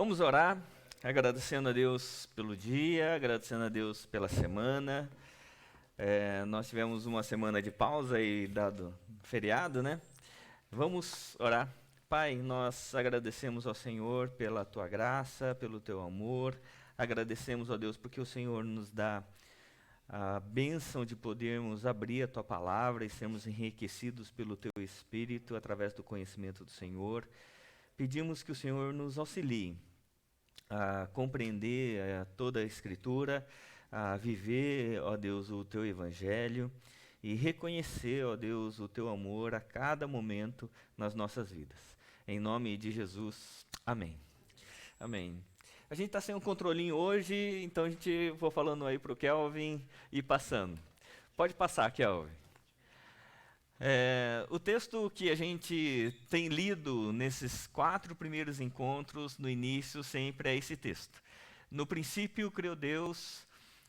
Vamos orar, agradecendo a Deus pelo dia, agradecendo a Deus pela semana. Nós tivemos uma semana de pausa e dado feriado, né? Vamos orar. Pai, nós agradecemos ao Senhor pela Tua graça, pelo Teu amor. Agradecemos a Deus porque o Senhor nos dá a bênção de podermos abrir a Tua palavra e sermos enriquecidos pelo Teu Espírito através do conhecimento do Senhor. Pedimos que o Senhor nos auxilie a compreender toda a Escritura, a viver, ó Deus, o Teu Evangelho e reconhecer, ó Deus, o Teu amor a cada momento nas nossas vidas. Em nome de Jesus, amém. Amém. A gente está sem um controlinho hoje, então a gente vou falando aí para o Kelvin e passando. Pode passar, Kelvin. O texto que a gente tem lido nesses 4 primeiros encontros, no início, sempre é esse texto. No princípio, criou Deus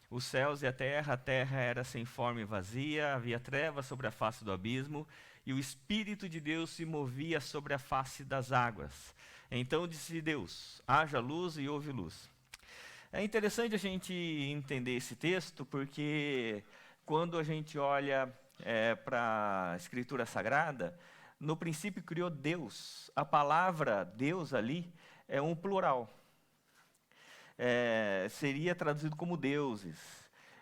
os céus e a terra era sem forma e vazia, havia trevas sobre a face do abismo, e o Espírito de Deus se movia sobre a face das águas. Então disse Deus, haja luz e houve luz. É interessante a gente entender esse texto, porque quando a gente olha para a Escritura Sagrada, no princípio criou Deus. A palavra Deus ali é um plural. Seria traduzido como deuses.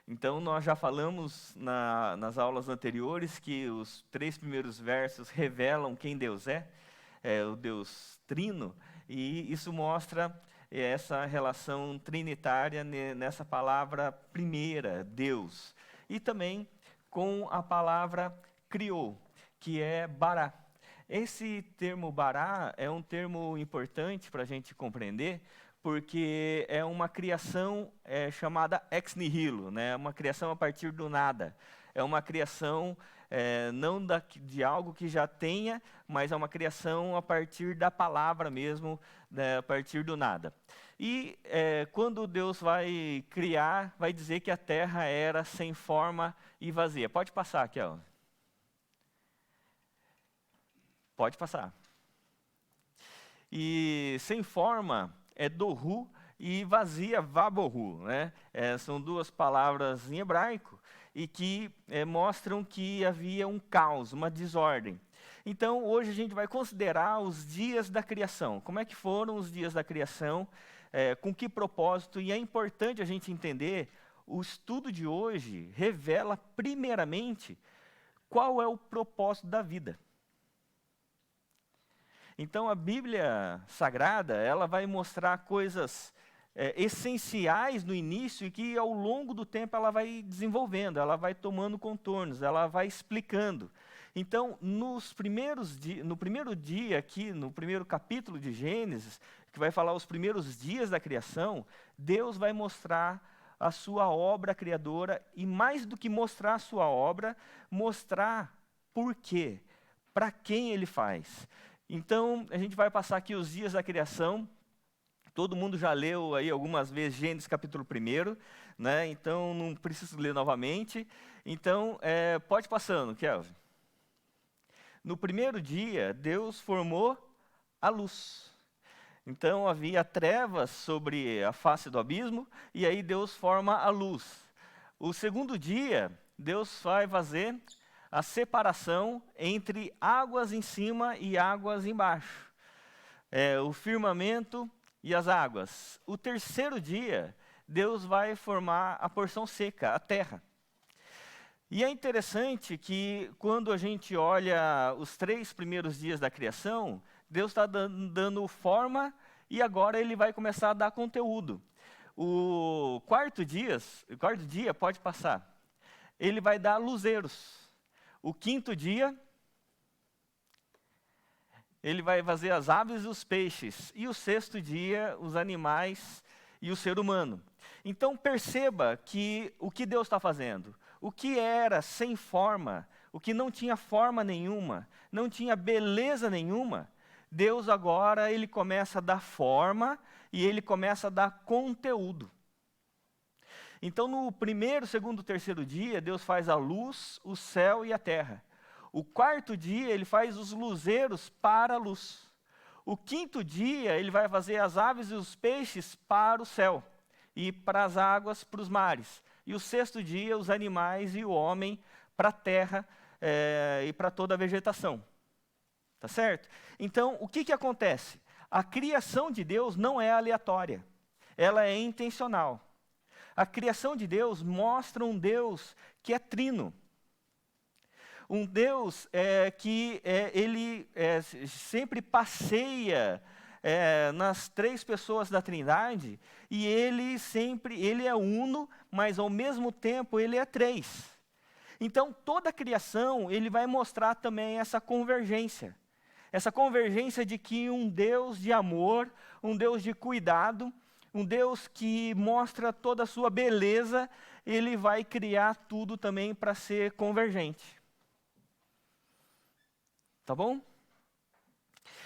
Então, nós já falamos nas aulas anteriores que os 3 primeiros versos revelam quem Deus é o Deus Trino, e isso mostra essa relação trinitária nessa palavra primeira, Deus. E também com a palavra criou, que é bará. Esse termo bará é um termo importante para a gente compreender, porque é uma criação chamada ex nihilo, né? Uma criação a partir do nada. É uma criação não de algo que já tenha, mas é uma criação a partir da palavra mesmo, né? A partir do nada. E quando Deus vai criar, vai dizer que a terra era sem forma e vazia. Pode passar aqui, ó. Pode passar. E sem forma é dohu e vazia vabohu, né? São 2 palavras em hebraico e que mostram que havia um caos, uma desordem. Então, hoje a gente vai considerar os dias da criação. Como é que foram os dias da criação? Com que propósito? E é importante a gente entender, o estudo de hoje revela primeiramente qual é o propósito da vida. Então, a Bíblia Sagrada, ela vai mostrar coisas essenciais no início e que ao longo do tempo ela vai desenvolvendo, ela vai tomando contornos, ela vai explicando. Então, no primeiro dia aqui, no primeiro capítulo de Gênesis, que vai falar os primeiros dias da criação, Deus vai mostrar a sua obra criadora e, mais do que mostrar a sua obra, mostrar por quê, para quem ele faz. Então, a gente vai passar aqui os dias da criação. Todo mundo já leu aí algumas vezes Gênesis capítulo 1, né? Então não preciso ler novamente. Então, pode passando, Kelvin. No primeiro dia, Deus formou a luz. Então havia trevas sobre a face do abismo, e aí Deus forma a luz. O segundo dia, Deus vai fazer a separação entre águas em cima e águas embaixo. O firmamento e as águas. O terceiro dia, Deus vai formar a porção seca, a terra. E é interessante que quando a gente olha os 3 primeiros dias da criação, Deus está dando forma e agora ele vai começar a dar conteúdo. O quarto dia, pode passar, ele vai dar luzeiros. O quinto dia, ele vai fazer as aves e os peixes. E o sexto dia, os animais e o ser humano. Então perceba que o que Deus está fazendo, o que era sem forma, o que não tinha forma nenhuma, não tinha beleza nenhuma, Deus agora ele começa a dar forma e ele começa a dar conteúdo. Então no primeiro, segundo, terceiro dia, Deus faz a luz, o céu e a terra. O quarto dia ele faz os luzeiros para a luz. O quinto dia, ele vai fazer as aves e os peixes para o céu, e para as águas, para os mares. E o sexto dia, os animais e o homem para a terra e para toda a vegetação. Tá certo? Então, o que acontece? A criação de Deus não é aleatória, ela é intencional. A criação de Deus mostra um Deus que é trino. Um Deus que ele sempre passeia nas três pessoas da Trindade, e ele é uno, mas ao mesmo tempo ele é três. Então, toda a criação, ele vai mostrar também essa convergência de que um Deus de amor, um Deus de cuidado, um Deus que mostra toda a sua beleza, ele vai criar tudo também para ser convergente. Tá bom?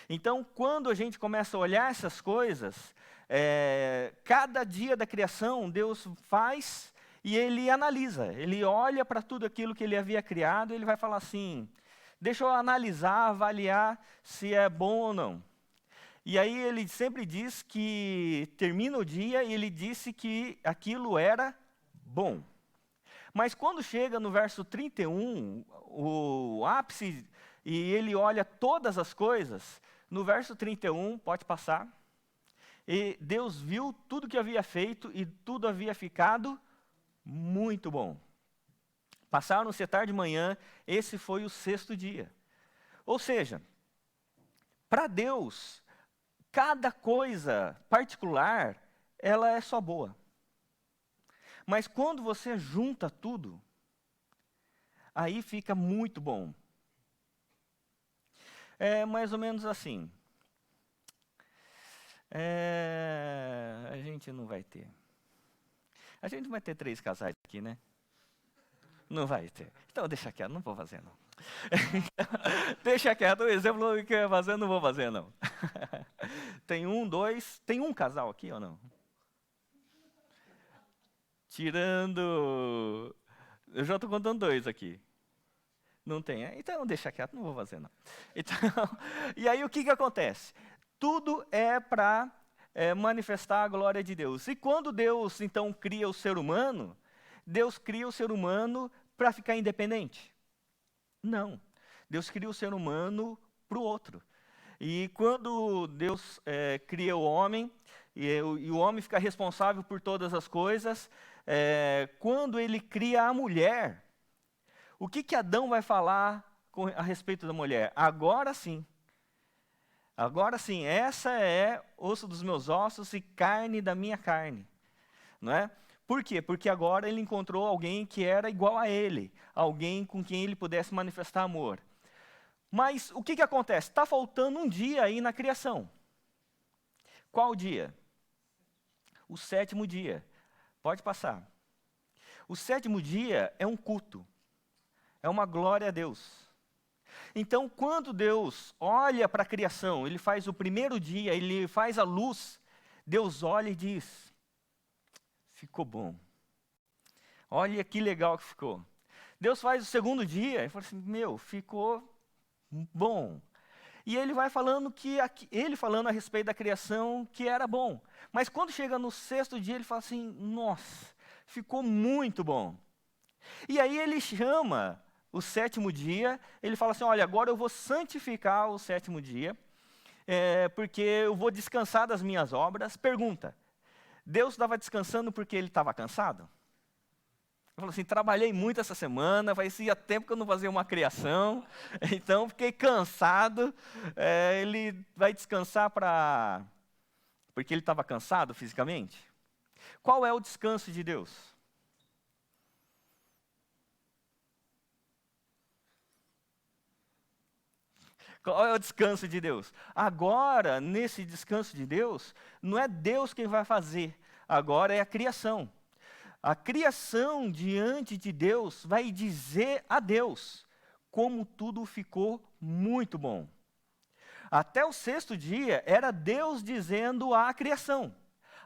Então, quando a gente começa a olhar essas coisas, cada dia da criação, Deus faz e ele analisa. Ele olha para tudo aquilo que ele havia criado e ele vai falar assim, deixa eu analisar, avaliar se é bom ou não. E aí ele sempre diz que termina o dia e ele disse que aquilo era bom. Mas quando chega no verso 31, o ápice, e ele olha todas as coisas, no verso 31, pode passar, e Deus viu tudo que havia feito e tudo havia ficado muito bom. Passaram-se tarde de manhã, esse foi o sexto dia. Ou seja, para Deus, cada coisa particular, ela é só boa. Mas quando você junta tudo, aí fica muito bom. É mais ou menos assim. A gente não vai ter. A gente vai ter 3 casais aqui, né? Não vai ter. Então deixa quieto, não vou fazer não. Deixa quieto, o exemplo que eu ia fazer, não vou fazer não. Tem 1, 2, tem um casal aqui ou não? Tirando... Eu já estou contando 2 aqui. Não tem? Então deixa quieto, não vou fazer não. Então, e aí o que acontece? Tudo é para manifestar a glória de Deus. E quando Deus então cria o ser humano, Deus cria o ser humano para ficar independente? Não. Deus cria o ser humano para o outro. E quando Deus cria o homem, e o homem fica responsável por todas as coisas, quando ele cria a mulher, o que Adão vai falar a respeito da mulher? Agora sim, essa é osso dos meus ossos e carne da minha carne. Não é? Por quê? Porque agora ele encontrou alguém que era igual a ele, alguém com quem ele pudesse manifestar amor. Mas o que acontece? Está faltando um dia aí na criação. Qual dia? O 7º dia. Pode passar. O 7º dia é um culto. É uma glória a Deus. Então, quando Deus olha para a criação, ele faz o primeiro dia, ele faz a luz, Deus olha e diz, ficou bom. Olha que legal que ficou. Deus faz o 2º dia e fala assim, ficou bom. E ele vai falando ele falando a respeito da criação que era bom. Mas quando chega no 6º dia, ele fala assim, nossa, ficou muito bom. E aí ele chama o 7º dia, ele fala assim, olha, agora eu vou santificar o 7º dia, porque eu vou descansar das minhas obras. Pergunta, Deus estava descansando porque ele estava cansado? Ele falou assim, trabalhei muito essa semana, fazia tempo que eu não fazia uma criação, então fiquei cansado. Ele vai descansar porque ele estava cansado fisicamente? Qual é o descanso de Deus? Qual é o descanso de Deus? Agora, nesse descanso de Deus, não é Deus quem vai fazer, agora é a criação. A criação diante de Deus vai dizer a Deus como tudo ficou muito bom. Até o 6º dia era Deus dizendo à criação.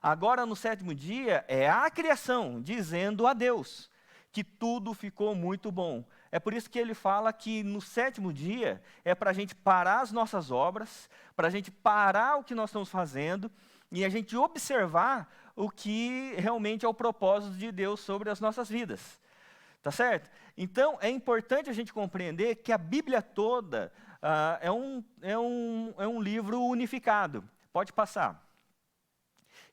Agora no 7º dia é a criação dizendo a Deus que tudo ficou muito bom. É por isso que ele fala que no sétimo dia é para a gente parar as nossas obras, para a gente parar o que nós estamos fazendo e a gente observar o que realmente é o propósito de Deus sobre as nossas vidas. Tá certo? Então, é importante a gente compreender que a Bíblia toda é um livro unificado. Pode passar.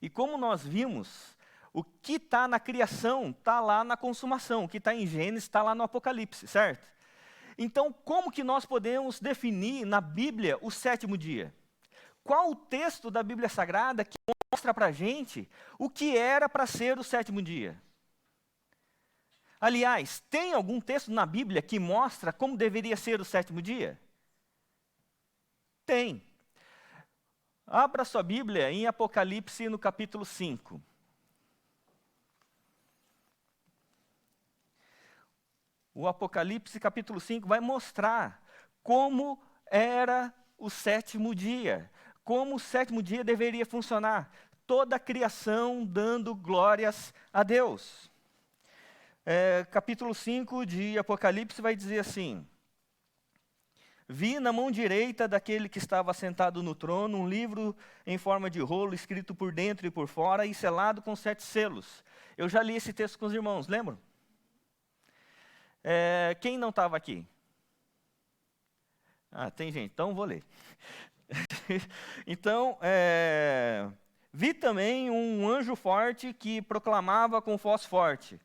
E como nós vimos, o que está na criação está lá na consumação. O que está em Gênesis está lá no Apocalipse, certo? Então, como que nós podemos definir na Bíblia o sétimo dia? Qual o texto da Bíblia Sagrada que mostra para a gente o que era para ser o sétimo dia? Aliás, tem algum texto na Bíblia que mostra como deveria ser o sétimo dia? Tem. Abra sua Bíblia em Apocalipse no capítulo 5. O Apocalipse capítulo 5 vai mostrar como era o sétimo dia, como o sétimo dia deveria funcionar. Toda a criação dando glórias a Deus. Capítulo 5 de Apocalipse vai dizer assim: vi na mão direita daquele que estava sentado no trono um livro em forma de rolo, escrito por dentro e por fora e selado com 7 selos. Eu já li esse texto com os irmãos, lembram? Quem não estava aqui? Tem gente, então vou ler. Então, vi também um anjo forte que proclamava com voz forte: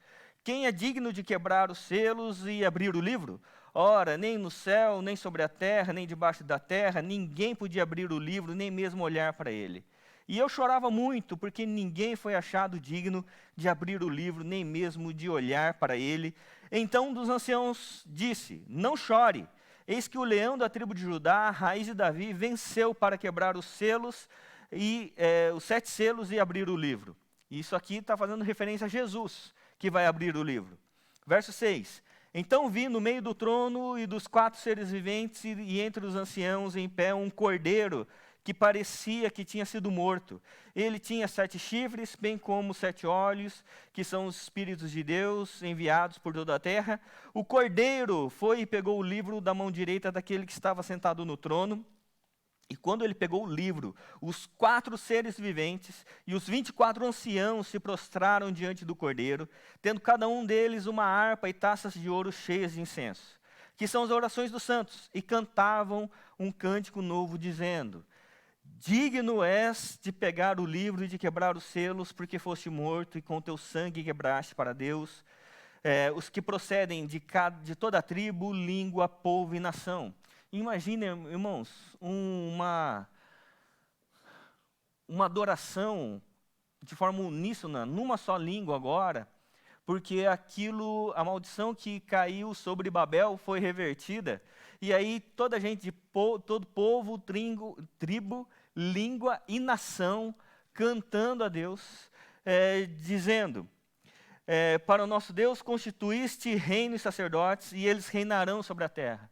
quem é digno de quebrar os selos e abrir o livro? Ora, nem no céu, nem sobre a terra, nem debaixo da terra, ninguém podia abrir o livro, nem mesmo olhar para ele. E eu chorava muito, porque ninguém foi achado digno de abrir o livro, nem mesmo de olhar para ele. Então um dos anciãos disse: não chore, eis que o leão da tribo de Judá, a raiz de Davi, venceu para quebrar os selos, os 7 selos e abrir o livro. Isso aqui está fazendo referência a Jesus, que vai abrir o livro. Verso 6. Então vi no meio do trono e dos 4 seres viventes e entre os anciãos em pé um cordeiro que parecia que tinha sido morto. Ele tinha 7 chifres, bem como 7 olhos, que são os Espíritos de Deus enviados por toda a terra. O cordeiro foi e pegou o livro da mão direita daquele que estava sentado no trono. E quando ele pegou o livro, os 4 seres viventes e os 24 anciãos se prostraram diante do cordeiro, tendo cada um deles uma harpa e taças de ouro cheias de incenso, que são as orações dos santos, e cantavam um cântico novo, dizendo: digno és de pegar o livro e de quebrar os selos, porque foste morto e com teu sangue quebraste para Deus os que procedem de toda a tribo, língua, povo e nação. Imagine, irmãos, uma adoração de forma uníssona, numa só língua agora, porque a maldição que caiu sobre Babel foi revertida, e aí toda gente, todo povo, tribo, língua e nação, cantando a Deus, dizendo: para o nosso Deus constituíste reino e sacerdotes, e eles reinarão sobre a terra.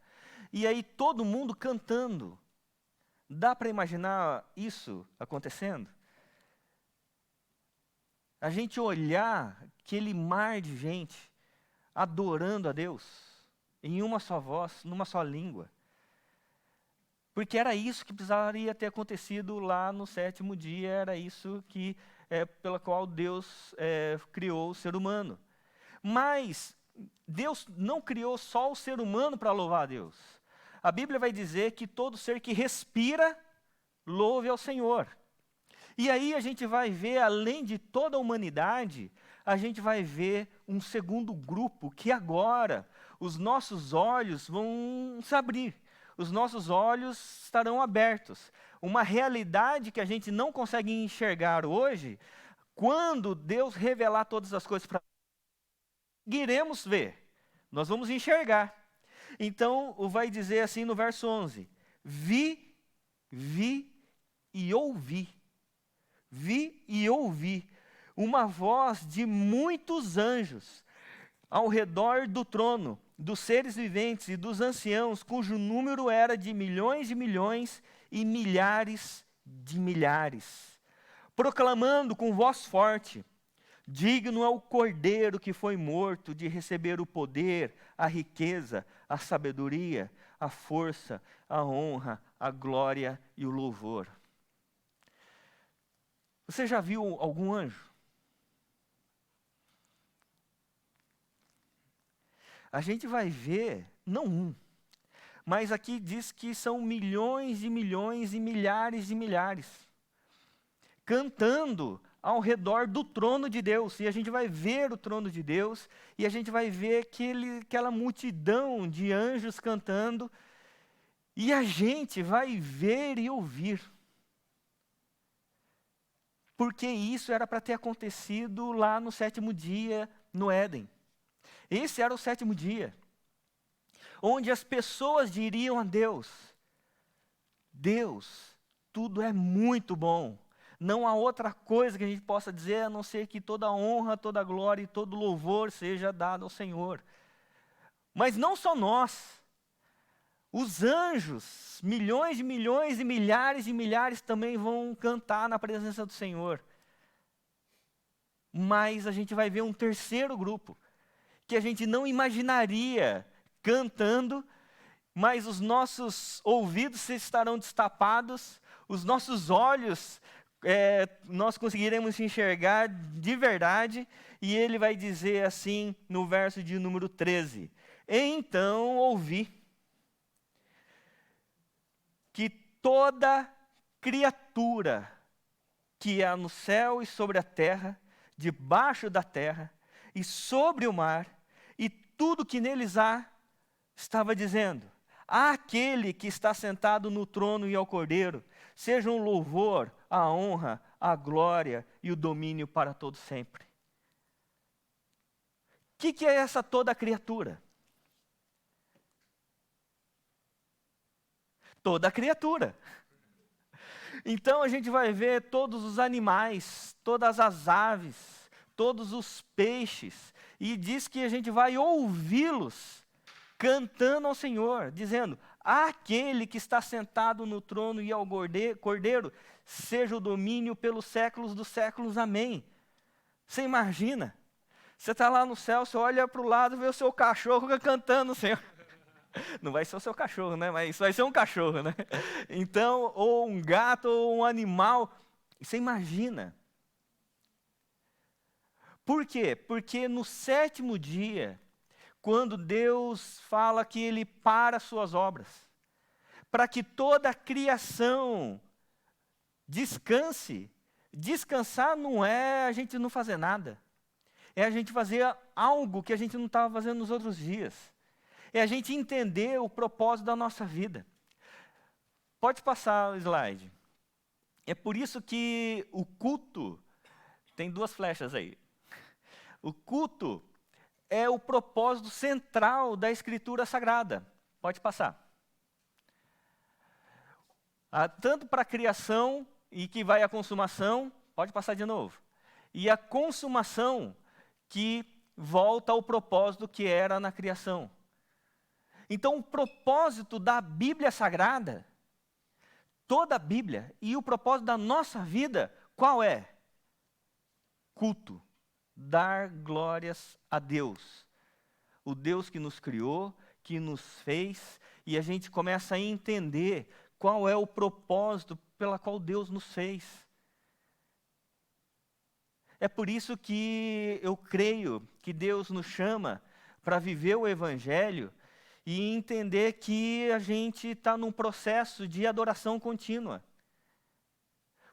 E aí todo mundo cantando. Dá para imaginar isso acontecendo? A gente olhar aquele mar de gente adorando a Deus em uma só voz, numa só língua. Porque era isso que precisaria ter acontecido lá no sétimo dia, era isso que pela qual Deus criou o ser humano. Mas Deus não criou só o ser humano para louvar a Deus. A Bíblia vai dizer que todo ser que respira, louve ao Senhor. E aí a gente vai ver, além de toda a humanidade, a gente vai ver um segundo grupo, que agora os nossos olhos vão se abrir. Os nossos olhos estarão abertos. Uma realidade que a gente não consegue enxergar hoje, quando Deus revelar todas as coisas para nós, conseguiremos ver. Nós vamos enxergar. Então, vai dizer assim no verso 11: vi e ouvi. Vi e ouvi uma voz de muitos anjos ao redor do trono, dos seres viventes e dos anciãos, cujo número era de milhões e milhares de milhares, proclamando com voz forte: Digno é o cordeiro que foi morto de receber o poder, a riqueza, a sabedoria, a força, a honra, a glória e o louvor. Você já viu algum anjo? A gente vai ver, não um, mas aqui diz que são milhões e milhões e milhares, cantando ao redor do trono de Deus. E a gente vai ver o trono de Deus, e a gente vai ver aquela multidão de anjos cantando, e a gente vai ver e ouvir. Porque isso era para ter acontecido lá no 7º dia, no Éden. Esse era o 7º dia, onde as pessoas diriam a Deus: Deus, tudo é muito bom. Não há outra coisa que a gente possa dizer a não ser que toda honra, toda glória e todo louvor seja dado ao Senhor. Mas não só nós. Os anjos, milhões de milhões e milhares também vão cantar na presença do Senhor. Mas a gente vai ver um terceiro grupo, que a gente não imaginaria cantando, mas os nossos ouvidos estarão destapados, os nossos olhos, nós conseguiremos enxergar de verdade, e ele vai dizer assim no verso de número 13: Então ouvi que toda criatura que há no céu e sobre a terra, debaixo da terra e sobre o mar, e tudo que neles há, estava dizendo: àquele que está sentado no trono e ao Cordeiro, sejam o louvor, a honra, a glória e o domínio para todo sempre. O que é essa toda criatura? Toda criatura. Então a gente vai ver todos os animais, todas as aves, todos os peixes, e diz que a gente vai ouvi-los cantando ao Senhor, dizendo: àquele que está sentado no trono e ao Cordeiro, seja o domínio pelos séculos dos séculos, amém. Você imagina? Você está lá no céu, você olha para o lado e vê o seu cachorro cantando, Senhor. Não vai ser o seu cachorro, né? Mas vai ser um cachorro, né? Então, ou um gato, ou um animal. Você imagina. Por quê? Porque no 7º dia, quando Deus fala que Ele para as suas obras, para que toda a criação descanse. Descansar não é a gente não fazer nada. É a gente fazer algo que a gente não estava fazendo nos outros dias. É a gente entender o propósito da nossa vida. Pode passar o slide. É por isso que o culto, tem 2 flechas aí. O culto é o propósito central da Escritura Sagrada. Pode passar. Tanto para a criação e que vai à consumação, pode passar de novo. E a consumação que volta ao propósito que era na criação. Então, o propósito da Bíblia Sagrada, toda a Bíblia, e o propósito da nossa vida, qual é? Culto. Dar glórias a Deus. O Deus que nos criou, que nos fez, e a gente começa a entender qual é o propósito pela qual Deus nos fez. É por isso que eu creio que Deus nos chama para viver o Evangelho e entender que a gente está num processo de adoração contínua.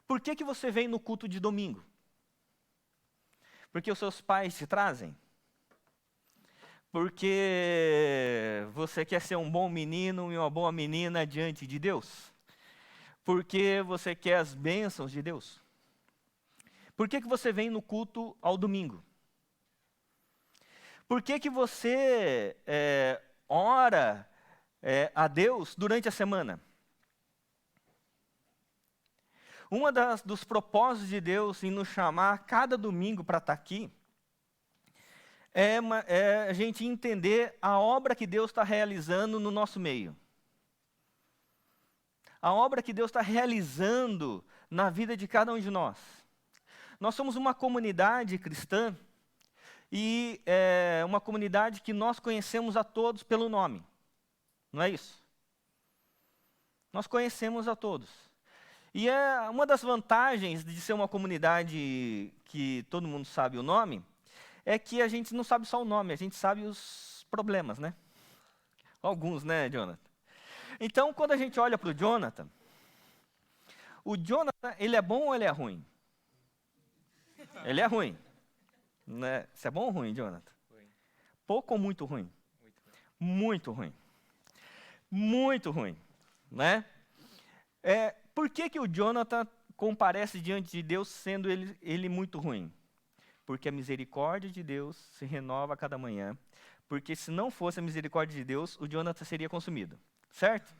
Por que você vem no culto de domingo? Porque os seus pais te trazem? Porque você quer ser um bom menino e uma boa menina diante de Deus? Porque você quer as bênçãos de Deus? Por que você vem no culto ao domingo? Por que você ora a Deus durante a semana? Dos propósitos de Deus em nos chamar cada domingo para estar aqui é a gente entender a obra que Deus está realizando no nosso meio. A obra que Deus está realizando na vida de cada um de nós. Nós somos uma comunidade cristã e é uma comunidade que nós conhecemos a todos pelo nome. Não é isso? Nós conhecemos a todos. E uma das vantagens de ser uma comunidade que todo mundo sabe o nome, é que a gente não sabe só o nome, a gente sabe os problemas, né? Alguns, né, Jonathan? Então, quando a gente olha para o Jonathan, ele é bom ou ele é ruim? Ele é ruim. Né? Isso é bom ou ruim, Jonathan? Ruim. Pouco ou muito ruim? Muito ruim. Muito ruim. Muito ruim. Né? Por que o Jonathan comparece diante de Deus sendo ele muito ruim? Porque a misericórdia de Deus se renova a cada manhã. Porque se não fosse a misericórdia de Deus, o Jonathan seria consumido. Certo?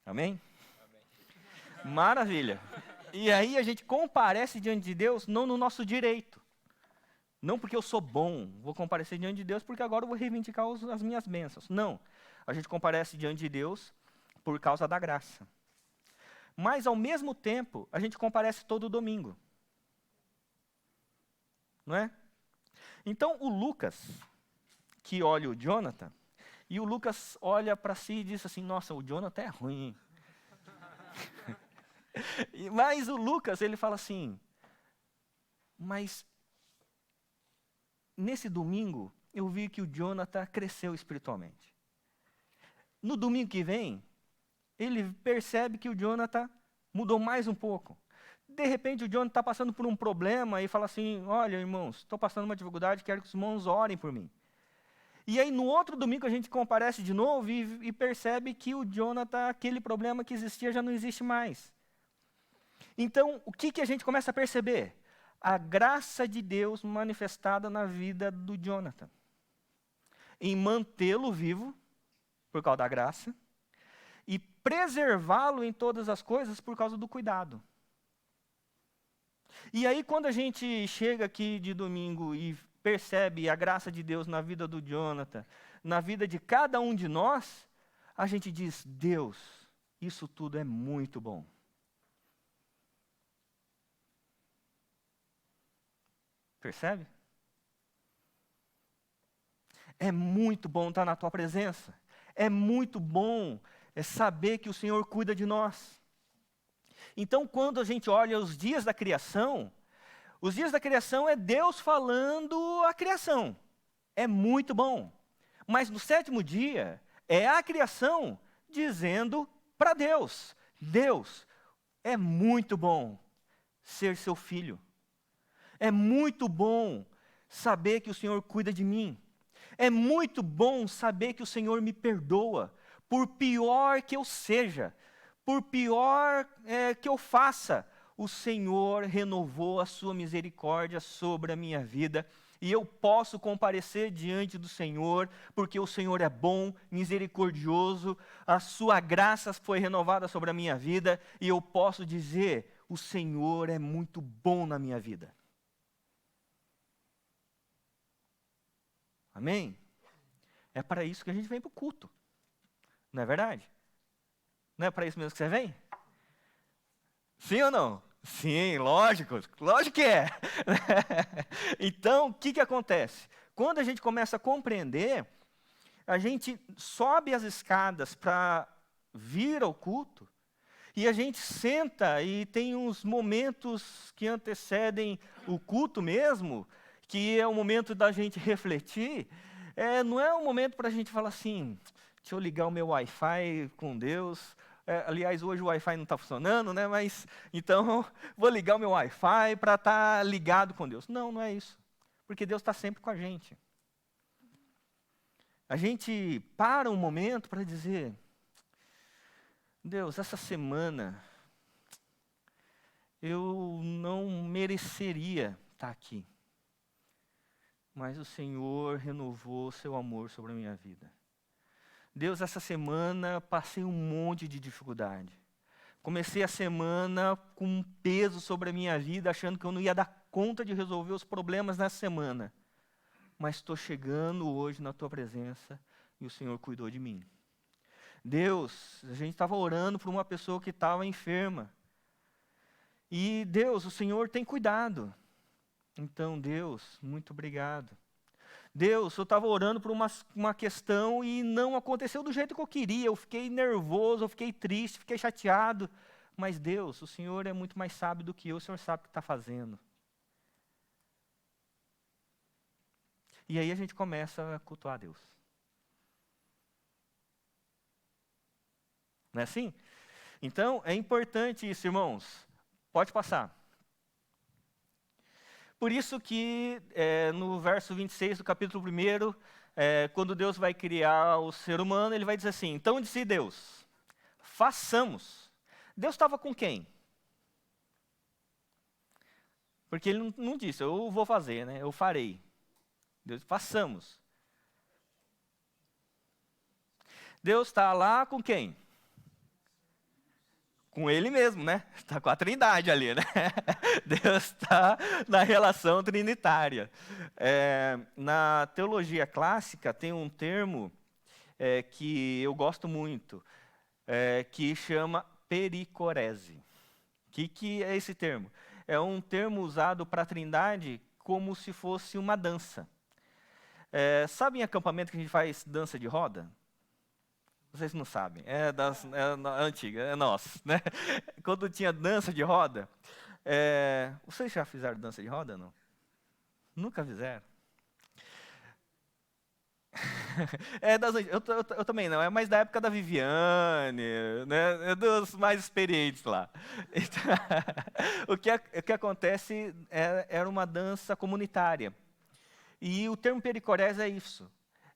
Amém? Amém. Maravilha. E aí a gente comparece diante de Deus não no nosso direito. Não porque eu sou bom, vou comparecer diante de Deus porque agora eu vou reivindicar as minhas bênçãos. Não. A gente comparece diante de Deus por causa da graça. Mas, ao mesmo tempo, a gente comparece todo domingo. Não é? Então, o Lucas, que olha o Jonathan, e o Lucas olha para si e diz assim, nossa, o Jonathan é ruim. Mas o Lucas, ele fala assim, mas nesse domingo, eu vi que o Jonathan cresceu espiritualmente. No domingo que vem, ele percebe que o Jonathan mudou mais um pouco. De repente, o Jonathan está passando por um problema e fala assim, olha, irmãos, estou passando uma dificuldade, quero que os irmãos orem por mim. E aí, no outro domingo, a gente comparece de novo e percebe que o Jonathan, aquele problema que existia, já não existe mais. Então, o que a gente começa a perceber? A graça de Deus manifestada na vida do Jonathan. Em mantê-lo vivo, por causa da graça, e preservá-lo em todas as coisas por causa do cuidado. E aí, quando a gente chega aqui de domingo e percebe a graça de Deus na vida do Jonathan, na vida de cada um de nós, a gente diz, Deus, isso tudo é muito bom. Percebe? É muito bom estar na tua presença. É muito bom saber que o Senhor cuida de nós. Então, quando a gente olha os dias da criação é Deus falando a criação. É muito bom. Mas no sétimo dia, é a criação dizendo para Deus, Deus, é muito bom ser seu filho. É muito bom saber que o Senhor cuida de mim. É muito bom saber que o Senhor me perdoa, por pior que eu seja, por pior que eu faça, o Senhor renovou a sua misericórdia sobre a minha vida, e eu posso comparecer diante do Senhor, porque o Senhor é bom, misericordioso, a sua graça foi renovada sobre a minha vida, e eu posso dizer, o Senhor é muito bom na minha vida. Amém? É para isso que a gente vem para o culto. Não é verdade? Não é para isso mesmo que você vem? Sim ou não? Sim, lógico. Lógico que é. Então, o que acontece? Quando a gente começa a compreender, a gente sobe as escadas para vir ao culto, e a gente senta e tem uns momentos que antecedem o culto mesmo, que é o momento da gente refletir, não é um momento para a gente falar assim, deixa eu ligar o meu Wi-Fi com Deus. Aliás, hoje o Wi-Fi não está funcionando, né? Mas, então, vou ligar o meu Wi-Fi para estar ligado com Deus. Não, não é isso. Porque Deus está sempre com a gente. A gente para um momento para dizer, Deus, essa semana, eu não mereceria estar aqui. Mas o Senhor renovou seu amor sobre a minha vida. Deus, essa semana passei um monte de dificuldade. Comecei a semana com um peso sobre a minha vida, achando que eu não ia dar conta de resolver os problemas nessa semana. Mas estou chegando hoje na tua presença e o Senhor cuidou de mim. Deus, a gente estava orando por uma pessoa que estava enferma. E Deus, o Senhor tem cuidado. Então, Deus, muito obrigado. Deus, eu estava orando por uma questão e não aconteceu do jeito que eu queria. Eu fiquei nervoso, eu fiquei triste, fiquei chateado. Mas Deus, o Senhor é muito mais sábio do que eu, o Senhor sabe o que está fazendo. E aí a gente começa a cultuar a Deus. Não é assim? Então, é importante isso, irmãos. Pode passar. Por isso que no verso 26 do capítulo 1, quando Deus vai criar o ser humano, ele vai dizer assim, então disse Deus, façamos. Deus estava com quem? Porque ele não disse, eu vou fazer, né? Eu farei. Deus, façamos. Deus está lá com quem? Com ele mesmo, né? Está com a Trindade ali, né? Deus está na relação trinitária. Na teologia clássica tem um termo que eu gosto muito, que chama pericorese. O que é esse termo? É um termo usado para a Trindade como se fosse uma dança. Sabe em acampamento que a gente faz dança de roda? Vocês não sabem, é antiga, é nossa, né? Quando tinha dança de roda, vocês já fizeram dança de roda, não? Nunca fizeram? Eu também não, é mais da época da Viviane, né? É dos mais experientes lá. Então, o que acontece era uma dança comunitária. E o termo pericorese é isso.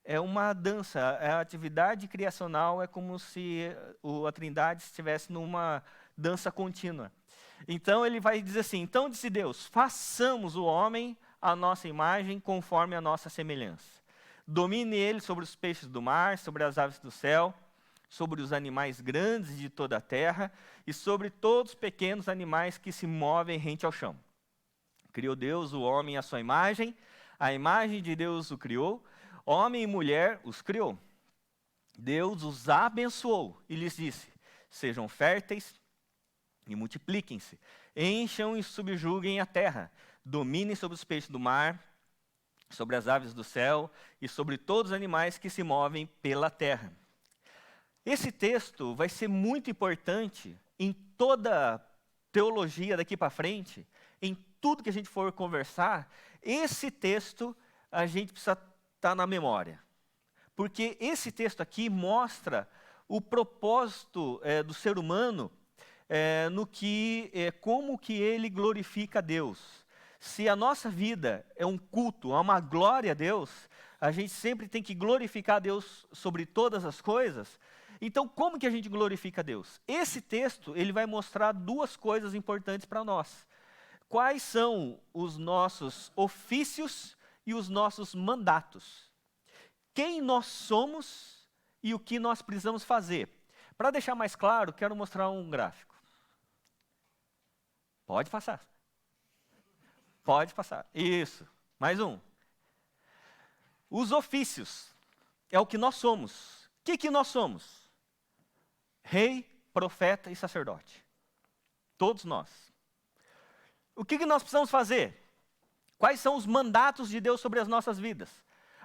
É uma dança, a atividade criacional é como se a Trindade estivesse numa dança contínua. Então ele vai dizer assim, então disse Deus, façamos o homem à nossa imagem conforme a nossa semelhança. Domine ele sobre os peixes do mar, sobre as aves do céu, sobre os animais grandes de toda a terra e sobre todos os pequenos animais que se movem rente ao chão. Criou Deus o homem à sua imagem, a imagem de Deus o criou, homem e mulher os criou. Deus os abençoou e lhes disse, sejam férteis e multipliquem-se, encham e subjuguem a terra, dominem sobre os peixes do mar, sobre as aves do céu e sobre todos os animais que se movem pela terra. Esse texto vai ser muito importante em toda a teologia daqui para frente, em tudo que a gente for conversar, esse texto a gente precisa estar na memória. Porque esse texto aqui mostra o propósito do ser humano como que ele glorifica a Deus. Se a nossa vida é um culto, é uma glória a Deus, a gente sempre tem que glorificar a Deus sobre todas as coisas. Então, como que a gente glorifica a Deus? Esse texto ele vai mostrar duas coisas importantes para nós. Quais são os nossos ofícios e os nossos mandatos? Quem nós somos e o que nós precisamos fazer? Para deixar mais claro, quero mostrar um gráfico. Pode passar. Pode passar. Isso. Mais um. Os ofícios é o que nós somos. O que nós somos? Rei, profeta e sacerdote. Todos nós. O que nós precisamos fazer? Quais são os mandatos de Deus sobre as nossas vidas?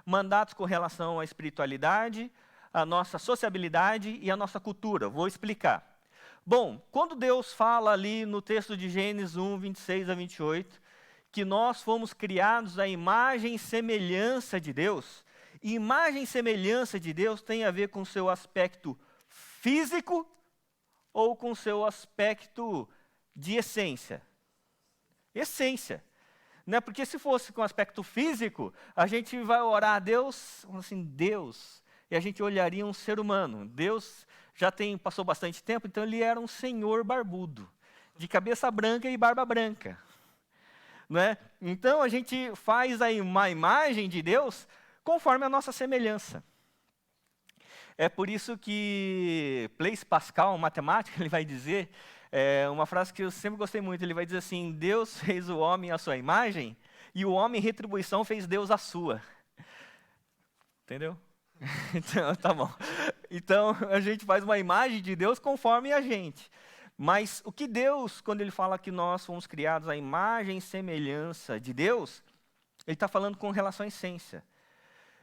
Mandatos com relação à espiritualidade, à nossa sociabilidade e à nossa cultura. Vou explicar. Bom, quando Deus fala ali no texto de Gênesis 1, 26 a 28, que nós fomos criados à imagem e semelhança de Deus, e imagem e semelhança de Deus tem a ver com o seu aspecto físico ou com o seu aspecto de essência? Essência. Né? Porque se fosse com aspecto físico, a gente vai orar a Deus, assim, Deus, e a gente olharia um ser humano. Deus passou bastante tempo, então ele era um senhor barbudo, de cabeça branca e barba branca. Né? Então a gente faz aí uma imagem de Deus conforme a nossa semelhança. É por isso que Blaise Pascal, um matemático, ele vai dizer, uma frase que eu sempre gostei muito, ele vai dizer assim, Deus fez o homem à sua imagem e o homem em retribuição fez Deus à sua. Entendeu? Então, tá bom. Então, a gente faz uma imagem de Deus conforme a gente. Mas o que Deus, quando ele fala que nós fomos criados à imagem e semelhança de Deus, ele está falando com relação à essência.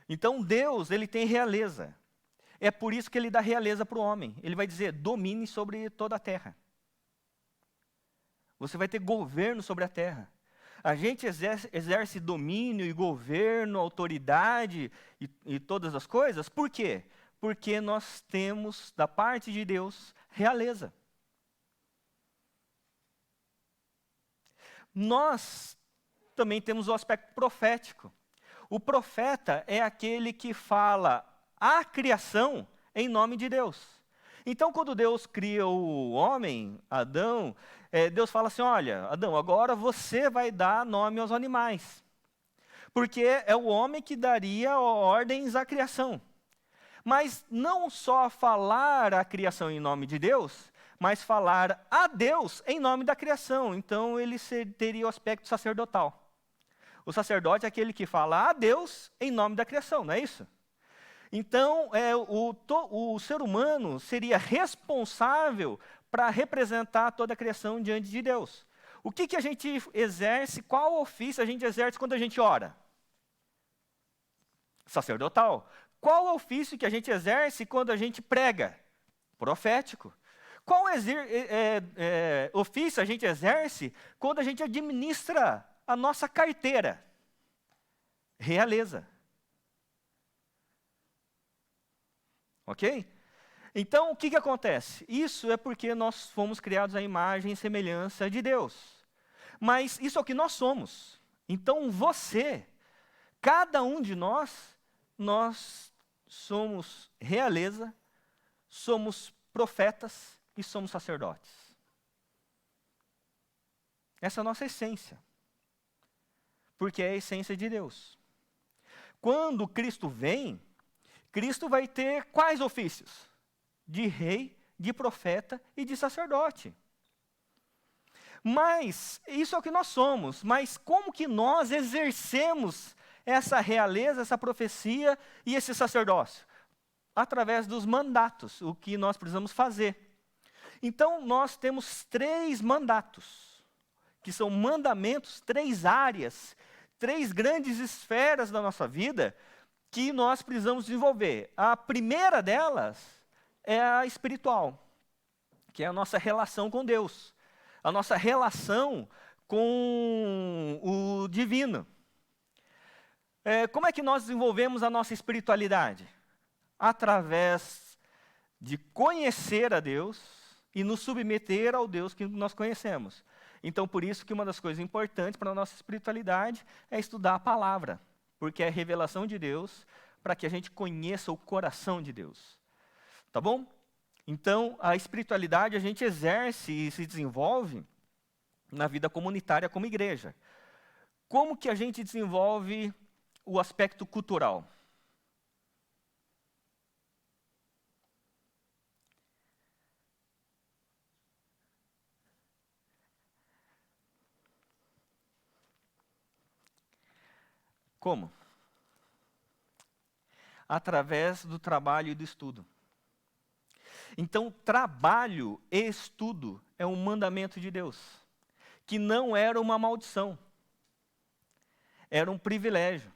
Então Deus, ele tem realeza. É por isso que ele dá realeza para o homem. Ele vai dizer, domine sobre toda a terra. Você vai ter governo sobre a terra. A gente exerce domínio e governo, autoridade e todas as coisas. Por quê? Porque nós temos, da parte de Deus, realeza. Nós também temos o aspecto profético. O profeta é aquele que fala a criação em nome de Deus. Então, quando Deus cria o homem, Adão, Deus fala assim, olha, Adão, agora você vai dar nome aos animais. Porque é o homem que daria ordens à criação. Mas não só falar a criação em nome de Deus, mas falar a Deus em nome da criação. Então, ele teria o aspecto sacerdotal. O sacerdote é aquele que fala a Deus em nome da criação, não é isso? Então, o ser humano seria responsável para representar toda a criação diante de Deus. O que a gente exerce, qual ofício a gente exerce quando a gente ora? Sacerdotal. Qual ofício que a gente exerce quando a gente prega? Profético. Qual ofício a gente exerce quando a gente administra a nossa carteira? Realeza. Ok? Então, o que acontece? Isso é porque nós fomos criados à imagem e semelhança de Deus. Mas isso é o que nós somos. Então, você, cada um de nós somos realeza, somos profetas e somos sacerdotes. Essa é a nossa essência. Porque é a essência de Deus. Quando Cristo vem, Cristo vai ter quais ofícios? De rei, de profeta e de sacerdote. Mas, isso é o que nós somos. Mas como que nós exercemos essa realeza, essa profecia e esse sacerdócio? Através dos mandatos, o que nós precisamos fazer. Então, nós temos 3 mandatos, que são mandamentos, 3 áreas, 3 grandes esferas da nossa vida, que nós precisamos desenvolver. A primeira delas é a espiritual, que é a nossa relação com Deus, a nossa relação com o divino. Como é que nós desenvolvemos a nossa espiritualidade? Através de conhecer a Deus e nos submeter ao Deus que nós conhecemos. Então, por isso que uma das coisas importantes para a nossa espiritualidade é estudar a palavra, porque é a revelação de Deus para que a gente conheça o coração de Deus. Tá bom? Então, a espiritualidade a gente exerce e se desenvolve na vida comunitária como igreja. Como que a gente desenvolve o aspecto cultural? Como? Através do trabalho e do estudo. Então, trabalho e estudo é um mandamento de Deus, que não era uma maldição, era um privilégio.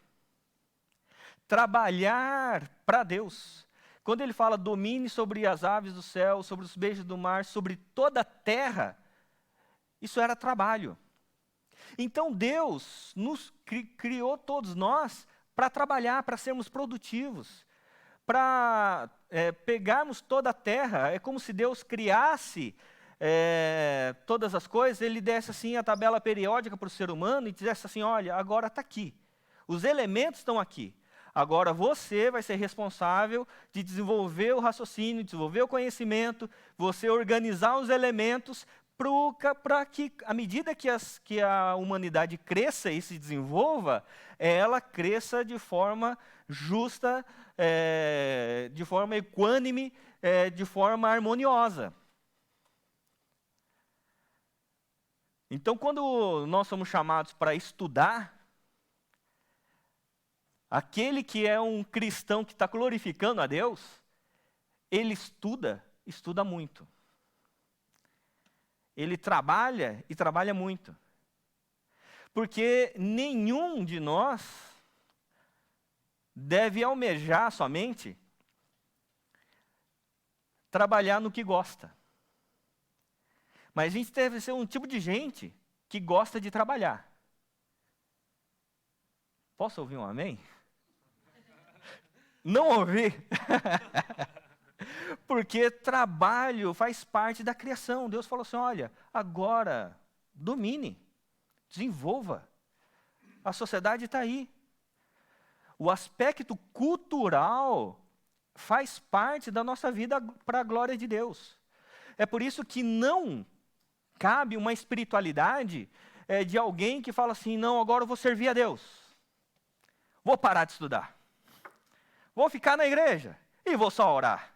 Trabalhar para Deus. Quando ele fala domine sobre as aves do céu, sobre os peixes do mar, sobre toda a terra, isso era trabalho. Então Deus nos criou todos nós para trabalhar, para sermos produtivos, para pegarmos toda a terra. É como se Deus criasse todas as coisas, ele desse assim a tabela periódica para o ser humano e dissesse assim, olha, agora está aqui, os elementos estão aqui. Agora você vai ser responsável de desenvolver o raciocínio, desenvolver o conhecimento, você organizar os elementos para que, à medida que a humanidade cresça e se desenvolva, ela cresça de forma justa, de forma equânime, de forma harmoniosa. Então, quando nós somos chamados para estudar, aquele que é um cristão que está glorificando a Deus, ele estuda muito. ele trabalha e trabalha muito. Porque nenhum de nós deve almejar somente trabalhar no que gosta. Mas a gente deve ser um tipo de gente que gosta de trabalhar. Posso ouvir um amém? Não ouvi. Porque trabalho faz parte da criação. Deus falou assim, olha, agora domine, desenvolva. A sociedade está aí. O aspecto cultural faz parte da nossa vida para a glória de Deus. É por isso que não cabe uma espiritualidade de alguém que fala assim, não, agora eu vou servir a Deus. Vou parar de estudar. Vou ficar na igreja e vou só orar.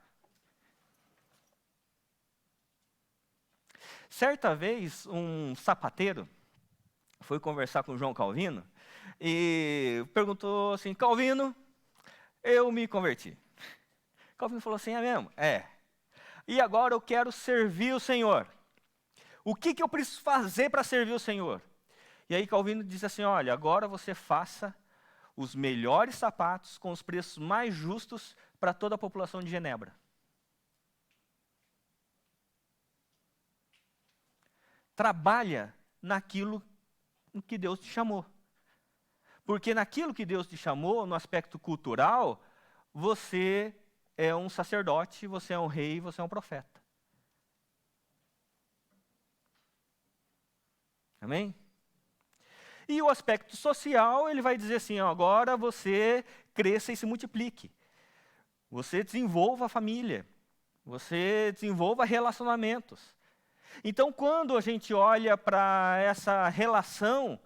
Certa vez, um sapateiro foi conversar com João Calvino e perguntou assim, Calvino, eu me converti. Calvino falou assim, é mesmo? É. E agora eu quero servir o Senhor. O que eu preciso fazer para servir o Senhor? E aí Calvino disse assim, olha, agora você faça os melhores sapatos com os preços mais justos para toda a população de Genebra. Trabalha naquilo que Deus te chamou. Porque naquilo que Deus te chamou, no aspecto cultural, você é um sacerdote, você é um rei, você é um profeta. Amém? E o aspecto social, ele vai dizer assim, ó, agora você cresça e se multiplique. Você desenvolva a família. Você desenvolva relacionamentos. Então, quando a gente olha para essa relação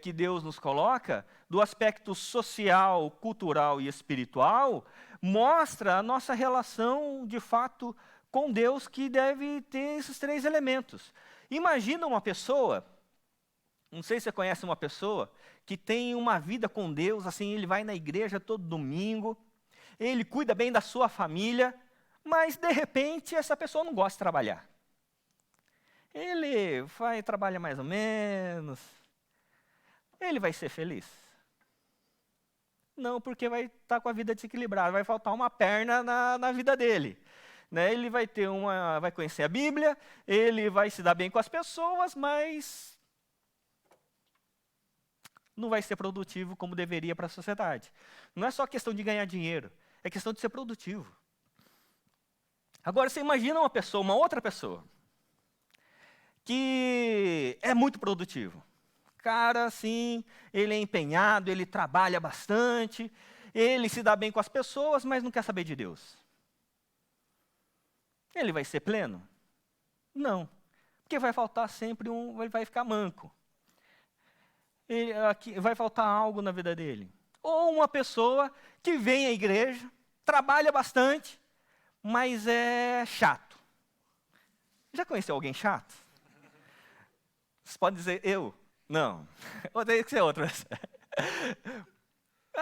que Deus nos coloca, do aspecto social, cultural e espiritual, mostra a nossa relação, de fato, com Deus, que deve ter esses três elementos. Imagina uma pessoa, não sei se você conhece uma pessoa, que tem uma vida com Deus, assim, ele vai na igreja todo domingo, ele cuida bem da sua família, mas, de repente, essa pessoa não gosta de trabalhar. Ele vai trabalhar mais ou menos. Ele vai ser feliz? Não, porque vai estar com a vida desequilibrada, vai faltar uma perna na vida dele. Né? Ele vai conhecer a Bíblia, ele vai se dar bem com as pessoas, mas não vai ser produtivo como deveria para a sociedade. Não é só questão de ganhar dinheiro, é questão de ser produtivo. Agora, você imagina uma outra pessoa, que é muito produtivo. Cara, assim, ele é empenhado, ele trabalha bastante, ele se dá bem com as pessoas, mas não quer saber de Deus. Ele vai ser pleno? Não. Porque vai faltar sempre ele vai ficar manco. Vai faltar algo na vida dele. Ou uma pessoa que vem à igreja, trabalha bastante, mas é chato. Já conheceu alguém chato? Você pode dizer, eu? Não. Ou tem que ser outra.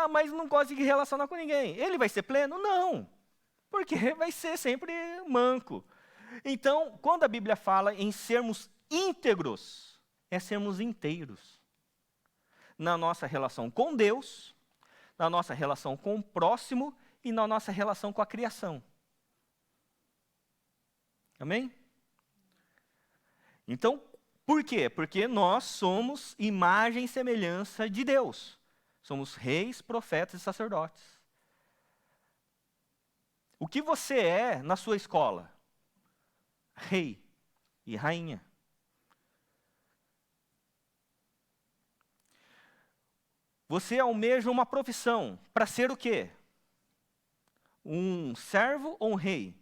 Mas não gosta de relacionar com ninguém. Ele vai ser pleno? Não. Porque vai ser sempre manco. Então, quando a Bíblia fala em sermos íntegros, é sermos inteiros. Na nossa relação com Deus, na nossa relação com o próximo e na nossa relação com a criação. Amém? Então, por quê? Porque nós somos imagem e semelhança de Deus. Somos reis, profetas e sacerdotes. O que você é na sua escola? Rei e rainha. Você almeja uma profissão para ser o quê? Um servo ou um rei?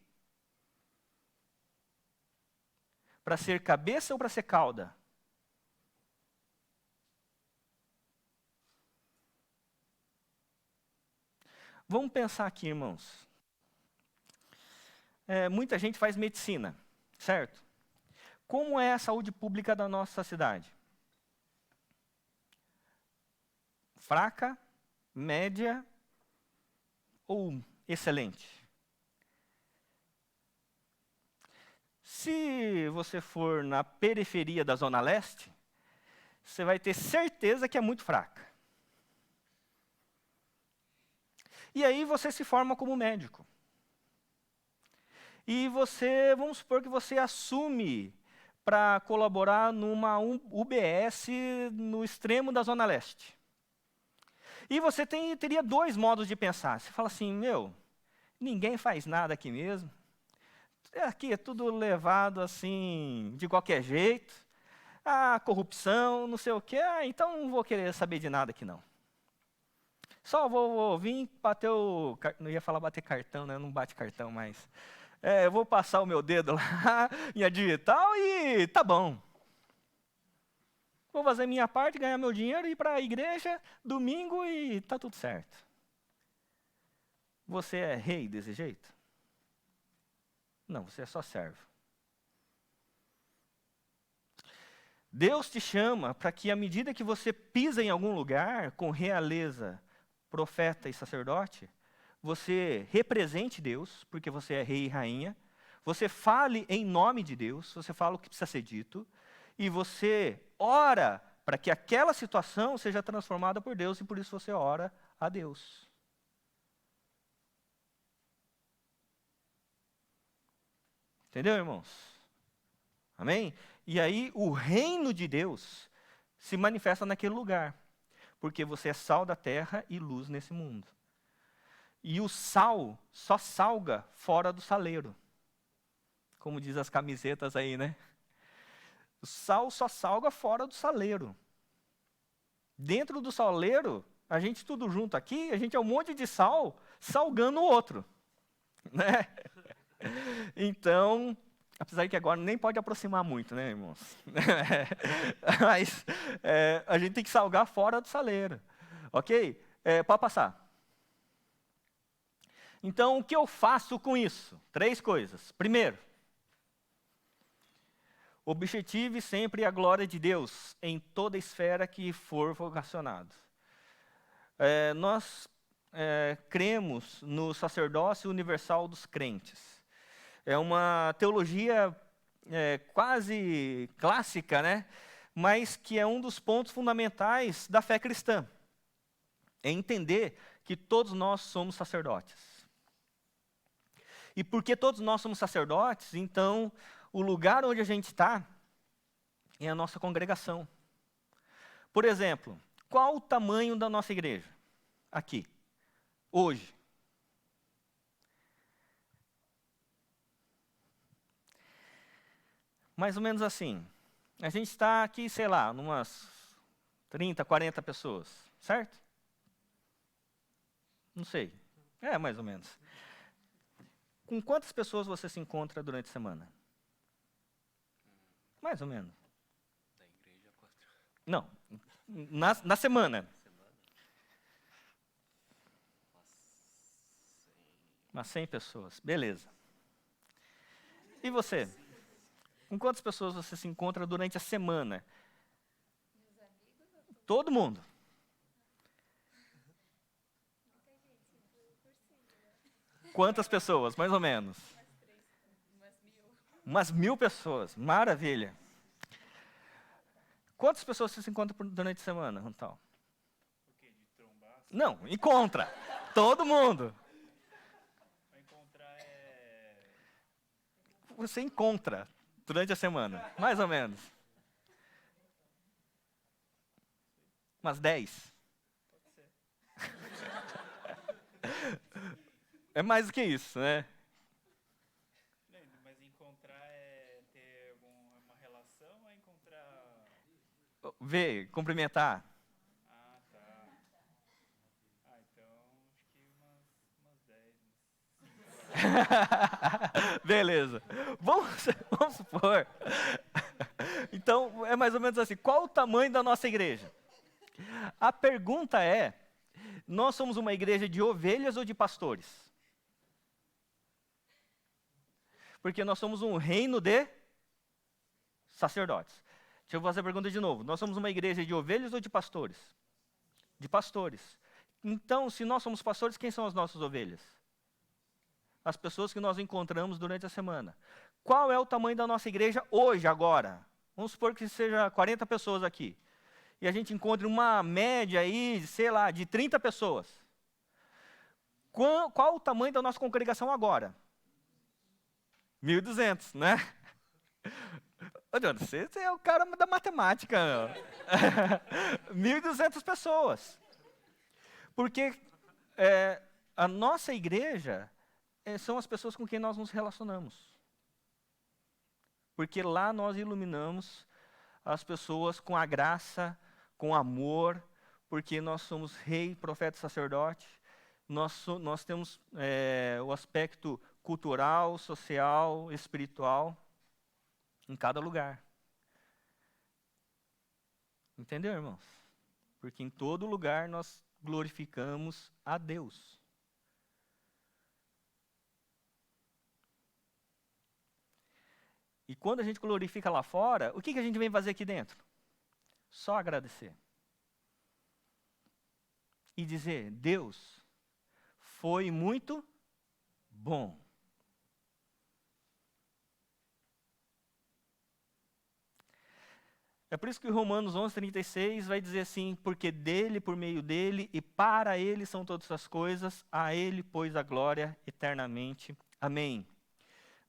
Para ser cabeça ou para ser cauda? Vamos pensar aqui, irmãos. Muita gente faz medicina, certo? Como é a saúde pública da nossa cidade? Fraca, média ou excelente? Se você for na periferia da Zona Leste, você vai ter certeza que é muito fraca. E aí você se forma como médico. E você, vamos supor que você assume para colaborar numa UBS no extremo da Zona Leste. E você teria dois modos de pensar. Você fala assim, ninguém faz nada aqui mesmo. Aqui é tudo levado assim, de qualquer jeito. Corrupção, não sei o quê. Então não vou querer saber de nada aqui não. Só vou vir bater não ia falar bater cartão, né? Não bate cartão, mas... eu vou passar o meu dedo lá, minha digital e tá bom. Vou fazer minha parte, ganhar meu dinheiro, ir para a igreja, domingo e tá tudo certo. Você é rei desse jeito? Não, você é só servo. Deus te chama para que, à medida que você pisa em algum lugar com realeza, profeta e sacerdote, você represente Deus, porque você é rei e rainha, você fale em nome de Deus, você fala o que precisa ser dito, e você ora para que aquela situação seja transformada por Deus, e por isso você ora a Deus. Entendeu, irmãos? Amém? E aí o reino de Deus se manifesta naquele lugar, porque você é sal da terra e luz nesse mundo. E o sal só salga fora do saleiro. Como diz as camisetas aí, né? O sal só salga fora do saleiro. Dentro do saleiro, a gente tudo junto aqui, a gente é um monte de sal salgando o outro. Né? Então, apesar que agora nem pode aproximar muito, né, irmãos? Mas a gente tem que salgar fora do saleiro. Ok? Pode passar. Então, o que eu faço com isso? 3 coisas. Primeiro, objetive sempre a glória de Deus em toda esfera que for vocacionado. Nós cremos no sacerdócio universal dos crentes. É uma teologia quase clássica, né? Mas que é um dos pontos fundamentais da fé cristã. É entender que todos nós somos sacerdotes. E porque todos nós somos sacerdotes, então o lugar onde a gente está é a nossa congregação. Por exemplo, qual o tamanho da nossa igreja? Aqui, hoje. Mais ou menos assim. A gente está aqui, sei lá, umas 30, 40 pessoas, certo? Não sei. Mais ou menos. Com quantas pessoas você se encontra durante a semana? Mais ou menos. Da igreja, 4. Não, na semana. Umas 100 pessoas, beleza. E você? Com quantas pessoas você se encontra durante a semana? Todo mundo. Quantas pessoas, mais ou menos? Umas 1000 pessoas, maravilha. Quantas pessoas você se encontra durante a semana, Rontal? O quê? De trombar? Não, encontra. Todo mundo. Pra encontrar Você encontra durante a semana, mais ou menos. Umas 10. Pode ser. É mais do que isso, né? Mas encontrar é ter alguma relação ou é encontrar... Ver, cumprimentar. Ah, tá. Então acho que umas 10. Beleza. Vamos supor. Então, é mais ou menos assim. Qual o tamanho da nossa igreja? A pergunta é, nós somos uma igreja de ovelhas ou de pastores? Porque nós somos um reino de sacerdotes. Deixa eu fazer a pergunta de novo. Nós somos uma igreja de ovelhas ou de pastores? De pastores. Então, se nós somos pastores, quem são as nossas ovelhas? As pessoas que nós encontramos durante a semana. Qual é o tamanho da nossa igreja hoje, agora? Vamos supor que seja 40 pessoas aqui. E a gente encontre uma média aí, sei lá, de 30 pessoas. Qual o tamanho da nossa congregação agora? 1.200, né? Ô, Jonas, você é o cara da matemática, meu. 1.200 pessoas. Porque a nossa igreja são as pessoas com quem nós nos relacionamos. Porque lá nós iluminamos as pessoas com a graça, com amor, porque nós somos rei, profeta e sacerdote. Nós temos o aspecto cultural, social, espiritual em cada lugar. Entendeu, irmãos? Porque em todo lugar nós glorificamos a Deus. E quando a gente glorifica lá fora, o que a gente vem fazer aqui dentro? Só agradecer. E dizer, Deus, foi muito bom. É por isso que Romanos 11:36 vai dizer assim, porque dele, por meio dele e para ele são todas as coisas, a ele, pois, a glória eternamente. Amém.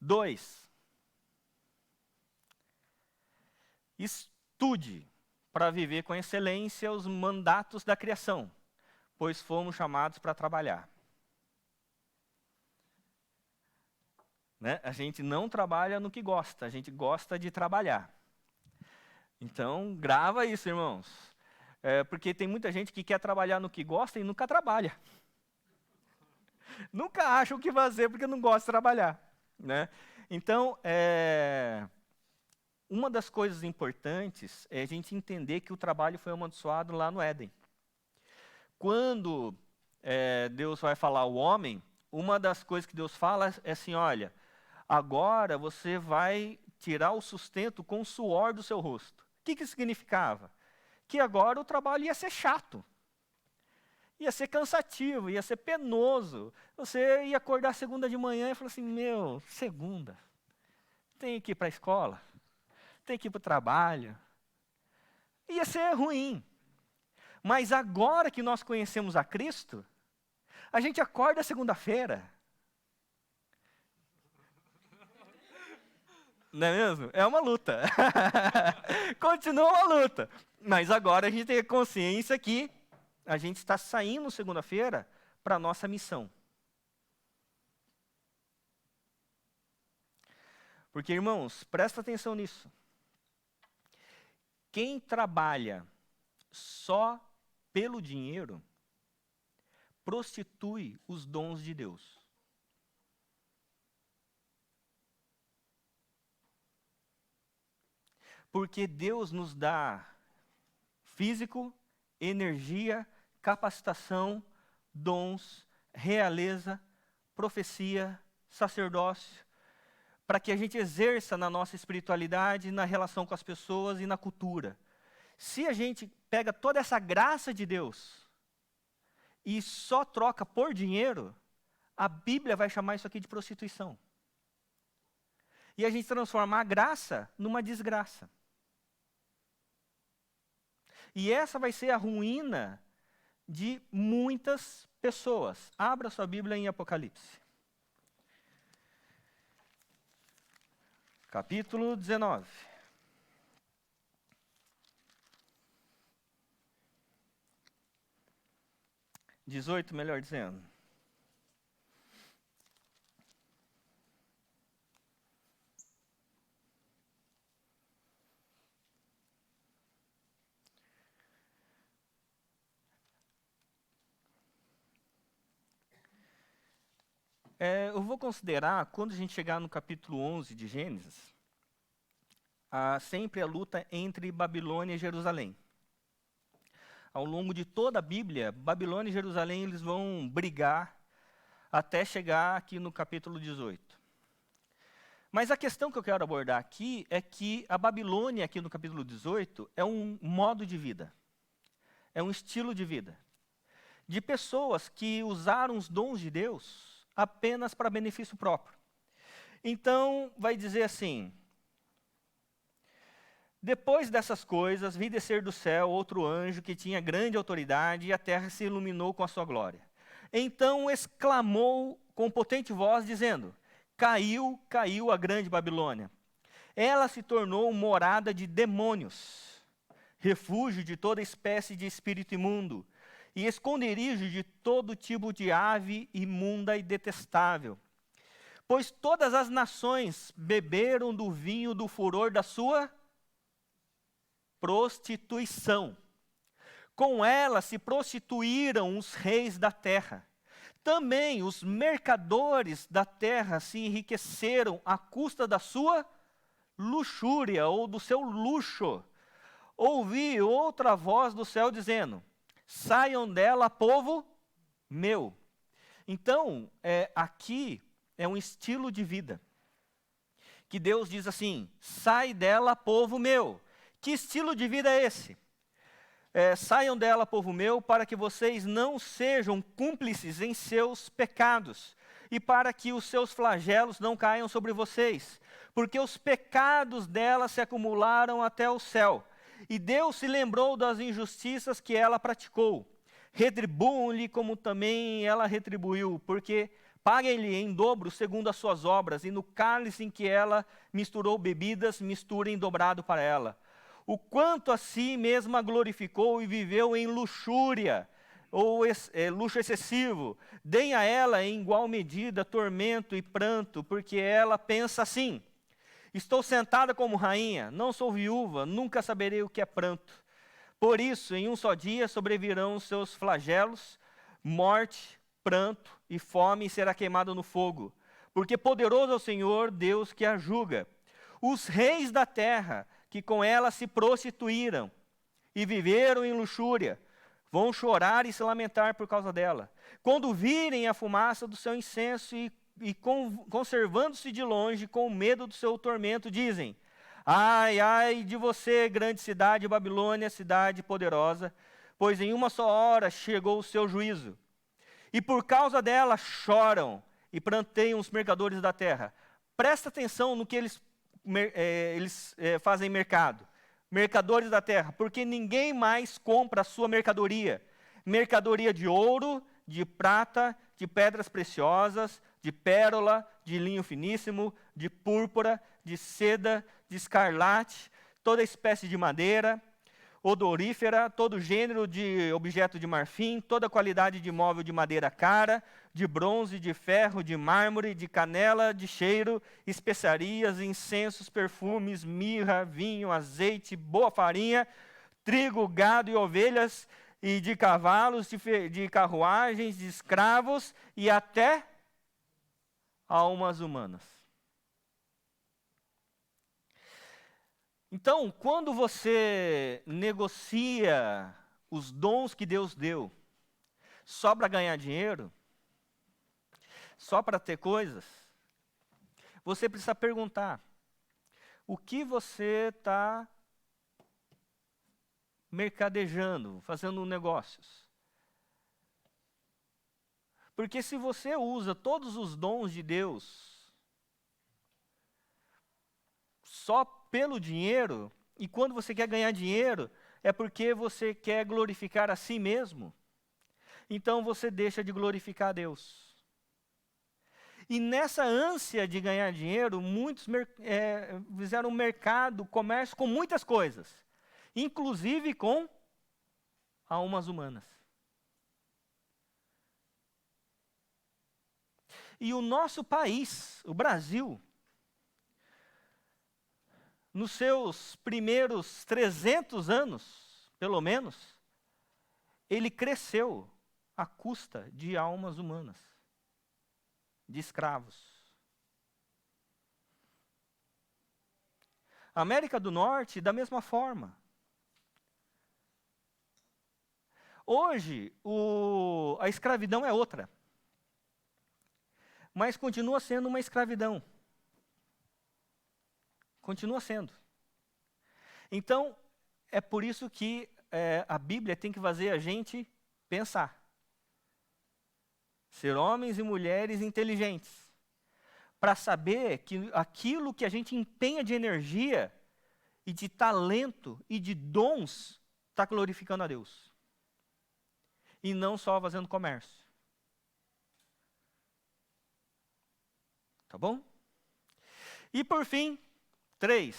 2. Estude para viver com excelência os mandatos da criação, pois fomos chamados para trabalhar. Né? A gente não trabalha no que gosta, a gente gosta de trabalhar. Então, grava isso, irmãos. Porque tem muita gente que quer trabalhar no que gosta e nunca trabalha. Nunca acha o que fazer porque não gosta de trabalhar. Né? Então, uma das coisas importantes é a gente entender que o trabalho foi amaldiçoado lá no Éden. Quando Deus vai falar ao homem, uma das coisas que Deus fala é assim, olha, agora você vai tirar o sustento com o suor do seu rosto. O que significava? Que agora o trabalho ia ser chato. Ia ser cansativo, ia ser penoso. Você ia acordar segunda de manhã e falar assim, segunda, tem que ir para a escola, tem que ir para o trabalho. Ia ser ruim. Mas agora que nós conhecemos a Cristo, a gente acorda segunda-feira. Não é mesmo? É uma luta. Continua uma luta. Mas agora a gente tem consciência que a gente está saindo segunda-feira para a nossa missão. Porque, irmãos, presta atenção nisso. Quem trabalha só pelo dinheiro prostitui os dons de Deus. Porque Deus nos dá físico, energia, capacitação, dons, realeza, profecia, sacerdócio, para que a gente exerça na nossa espiritualidade, na relação com as pessoas e na cultura. Se a gente pega toda essa graça de Deus e só troca por dinheiro, a Bíblia vai chamar isso aqui de prostituição. E a gente transforma a graça numa desgraça. E essa vai ser a ruína de muitas pessoas. Abra sua Bíblia em Apocalipse. Capítulo 19. (18), melhor dizendo. Eu vou considerar, quando a gente chegar no capítulo 11 de Gênesis, sempre a luta entre Babilônia e Jerusalém. Ao longo de toda a Bíblia, Babilônia e Jerusalém eles vão brigar até chegar aqui no capítulo 18. Mas a questão que eu quero abordar aqui é que a Babilônia, aqui no capítulo 18, é um modo de vida. É um estilo de vida. De pessoas que usaram os dons de Deus apenas para benefício próprio. Então, vai dizer assim: depois dessas coisas, vi descer do céu outro anjo que tinha grande autoridade, e a terra se iluminou com a sua glória. Então exclamou com potente voz, dizendo: caiu, caiu a grande Babilônia. Ela se tornou morada de demônios, refúgio de toda espécie de espírito imundo, e esconderijo de todo tipo de ave imunda e detestável. Pois todas as nações beberam do vinho do furor da sua prostituição. Com ela se prostituíram os reis da terra. Também os mercadores da terra se enriqueceram à custa da sua luxúria ou do seu luxo. Ouvi outra voz do céu dizendo: saiam dela, povo meu. Então, aqui é um estilo de vida. Que Deus diz assim: sai dela, povo meu. Que estilo de vida é esse? Saiam dela, povo meu, para que vocês não sejam cúmplices em seus pecados, e para que os seus flagelos não caiam sobre vocês, porque os pecados dela se acumularam até o céu, e Deus se lembrou das injustiças que ela praticou. Retribuam-lhe como também ela retribuiu, porque paguem-lhe em dobro segundo as suas obras, e no cálice em que ela misturou bebidas, misturem dobrado para ela. O quanto a si mesma glorificou e viveu em luxúria, ou luxo excessivo, deem a ela em igual medida tormento e pranto, porque ela pensa assim: estou sentada como rainha, não sou viúva, nunca saberei o que é pranto. Por isso, em um só dia sobrevirão os seus flagelos, morte, pranto e fome, e será queimada no fogo. Porque poderoso é o Senhor, Deus que a julga. Os reis da terra, que com ela se prostituíram e viveram em luxúria, vão chorar e se lamentar por causa dela. Quando virem a fumaça do seu incenso e conservando-se de longe com medo do seu tormento, dizem: ai, ai de você, grande cidade Babilônia, cidade poderosa, pois em uma só hora chegou o seu juízo. E por causa dela choram e pranteiam os mercadores da terra. Presta atenção no que eles fazem mercado. Mercadores da terra, porque ninguém mais compra a sua mercadoria. Mercadoria de ouro, de prata, de pedras preciosas, de pérola, de linho finíssimo, de púrpura, de seda, de escarlate, toda espécie de madeira, odorífera, todo gênero de objeto de marfim, toda qualidade de móvel de madeira cara, de bronze, de ferro, de mármore, de canela, de cheiro, especiarias, incensos, perfumes, mirra, vinho, azeite, boa farinha, trigo, gado e ovelhas, e de cavalos, de carruagens, de escravos e até almas humanas. Então, quando você negocia os dons que Deus deu só para ganhar dinheiro, só para ter coisas, você precisa perguntar: o que você está mercadejando, fazendo negócios? Porque se você usa todos os dons de Deus só pelo dinheiro, e quando você quer ganhar dinheiro, é porque você quer glorificar a si mesmo, então você deixa de glorificar a Deus. E nessa ânsia de ganhar dinheiro, muitos fizeram mercado, comércio com muitas coisas, inclusive com almas humanas. E o nosso país, o Brasil, nos seus primeiros 300 anos, pelo menos, ele cresceu à custa de almas humanas, de escravos. A América do Norte, da mesma forma. Hoje, a escravidão é outra, mas continua sendo uma escravidão. Continua sendo. Então, é por isso que a Bíblia tem que fazer a gente pensar. Ser homens e mulheres inteligentes, para saber que aquilo que a gente empenha de energia e de talento e de dons está glorificando a Deus. E não só fazendo comércio. Tá bom? E por fim, 3.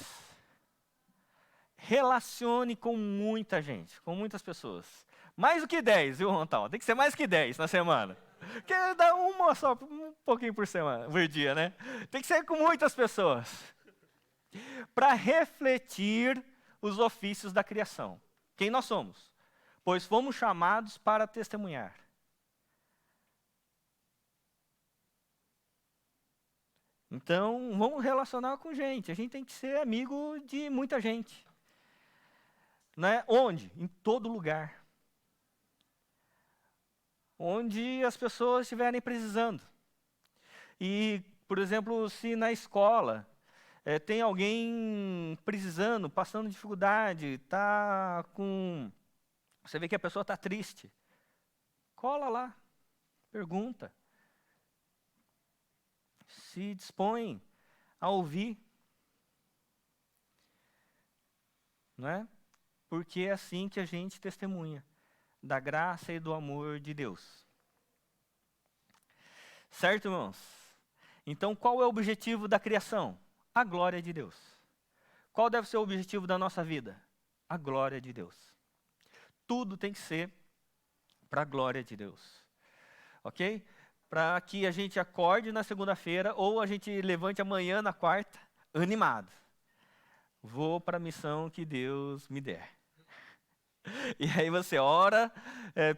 Relacione com muita gente, com muitas pessoas. Mais do que 10, viu, Rontal? Tem que ser mais que 10 na semana. Porque dá uma só, um pouquinho por semana, por dia, né? Tem que ser com muitas pessoas. Para refletir os ofícios da criação. Quem nós somos? Pois fomos chamados para testemunhar. Então, vamos relacionar com gente. A gente tem que ser amigo de muita gente. Né? Onde? Em todo lugar. Onde as pessoas estiverem precisando. E, por exemplo, se na escola tem alguém precisando, passando dificuldade, tá com... Você vê que a pessoa está triste. Cola lá, pergunta. Se dispõe a ouvir. Não é? Porque é assim que a gente testemunha da graça e do amor de Deus. Certo, irmãos? Então, qual é o objetivo da criação? A glória de Deus. Qual deve ser o objetivo da nossa vida? A glória de Deus. Tudo tem que ser para a glória de Deus. Ok? Para que a gente acorde na segunda-feira ou a gente levante amanhã na quarta, animado. Vou para a missão que Deus me der. E aí você ora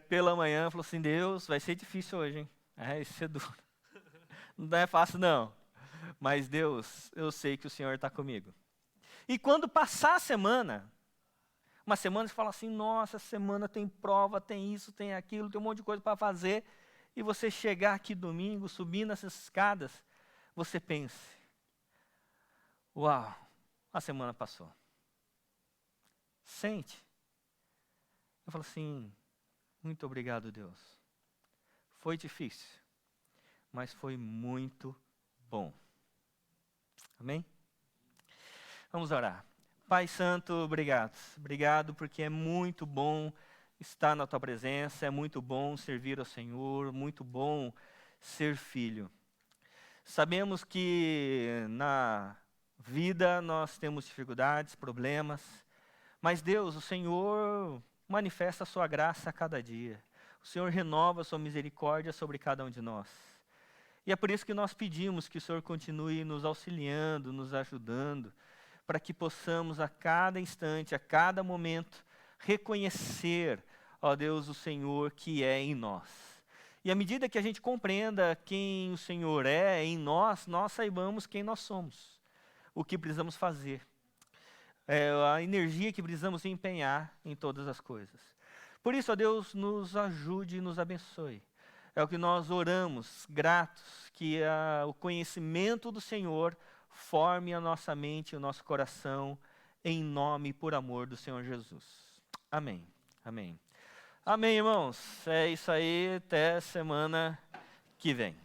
pela manhã, falou assim, Deus, vai ser difícil hoje, hein? Vai ser duro. Não é fácil, não. Mas Deus, eu sei que o Senhor está comigo. E quando passar a semana, uma semana você fala assim, nossa, essa semana tem prova, tem isso, tem aquilo, tem um monte de coisa para fazer. E você chegar aqui domingo, subir nessas escadas, você pense, uau, a semana passou. Sente. Eu falo assim, muito obrigado, Deus. Foi difícil, mas foi muito bom. Amém? Vamos orar. Pai Santo, obrigado. Obrigado porque é muito bom estar na Tua presença, é muito bom servir ao Senhor, muito bom ser filho. Sabemos que na vida nós temos dificuldades, problemas, mas Deus, o Senhor manifesta a sua graça a cada dia. O Senhor renova a sua misericórdia sobre cada um de nós. E é por isso que nós pedimos que o Senhor continue nos auxiliando, nos ajudando, para que possamos a cada instante, a cada momento, reconhecer, ó Deus, o Senhor que é em nós. E à medida que a gente compreenda quem o Senhor é em nós, nós saibamos quem nós somos, o que precisamos fazer. A energia que precisamos empenhar em todas as coisas. Por isso, ó Deus, nos ajude e nos abençoe. É o que nós oramos, gratos, que o conhecimento do Senhor forme a nossa mente e o nosso coração, em nome e por amor do Senhor Jesus. Amém. Amém. Amém, irmãos. É isso aí, até semana que vem.